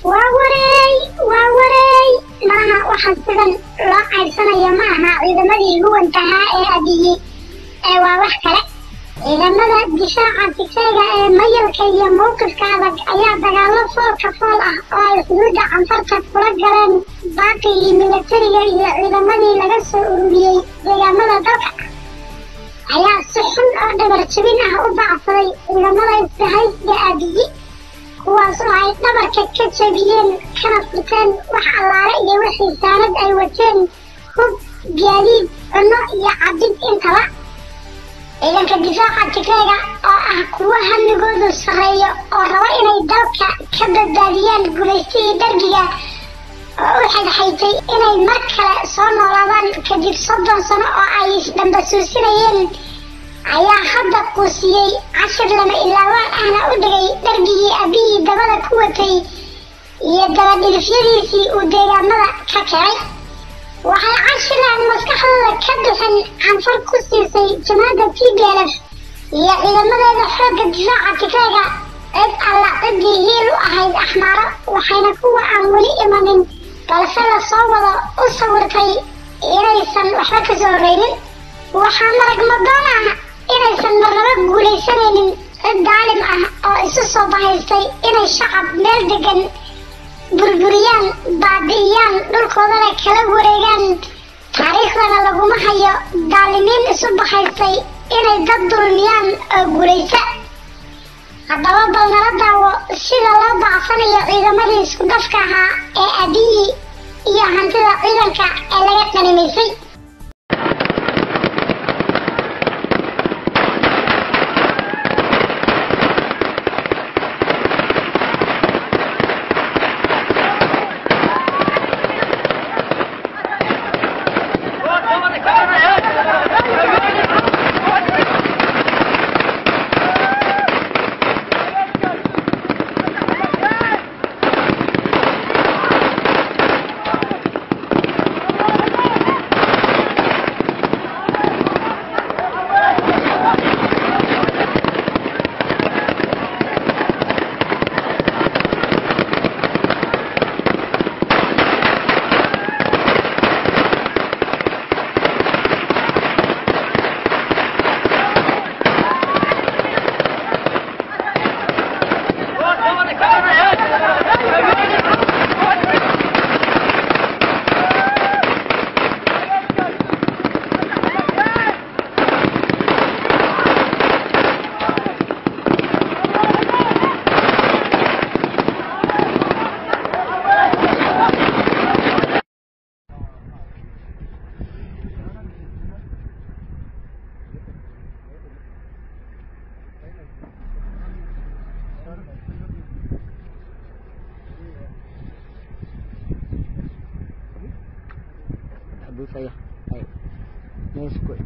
waawareey maaha waxa sidan loo qaybsanayo maaha ciidamadii huwantahaa ee abiyey ee waa wax kale. ciidamada difaaca Tigreega ee mayalka iyo mowqifka adag ayaa dagaalo foolka fool ah oo ay xuduudda canfarta kula galeen baaqigii militariga iyo ciidamadii laga soo ururiyey deegaamada dalka ayaa si xun oo dhabar jabin ah u bacsaday ciidamada isbahaysiga abiyey, kuwaas oo ay dhabarka ka jabiyeen kana furteen wax allaale iyo wixii saanad ay wateen, hub, gaadiid, cunno iyo cabid intaba. ciidanka difaaca Tigreega oo ah kuwa hamigoodu sarreeyo oo raba inay dalka ka badbaadiyaan guulaystihii dargiga oo u xidhxaytay inay mar kale soo noolaadaan kadib 30 sano oo ay isdhambasuusinayeen, ayaa hadda quusiyey cashir lama ilaawaan ahna u dhigay dargigii abiyey dabada ku watay iyo dabadhilifyadiisii uu deegaamada ka kicay. waxay cashiran maskaxdooda ka bixin canfar ku siisay jamaacadda TPLF iyo ciidamadeeda xoogga difaaca Tigreega cid alla ciddii hiil u ahayd axmaaro, waxayna kuwa aan weli imanin balse la soo wado u sawirtay inaysan waxba ka soo horeynin. waxaa marag madoon ah inaysan marnaba guulaysanaynin cid daalim ah oo isu soo bahaystay inay shacab meel degan burburiyaan, baabi'iyaan, dhulkoodana kala wareegaan. taariikhdana laguma hayo daalimiin isu bahaystay inay dad dulmiyaan oo guulaysa. haddaba bal nala daawo sida loo bacsanayo ciidamadii isku dhafka ahaa ee abiyey iyo hantida ciidanka ee laga qanimaysay. saya ini squid.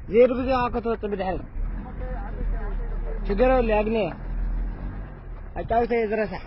زير بزي عاقته تبدحل شجرة اللي أغنية أتاو سيدرسه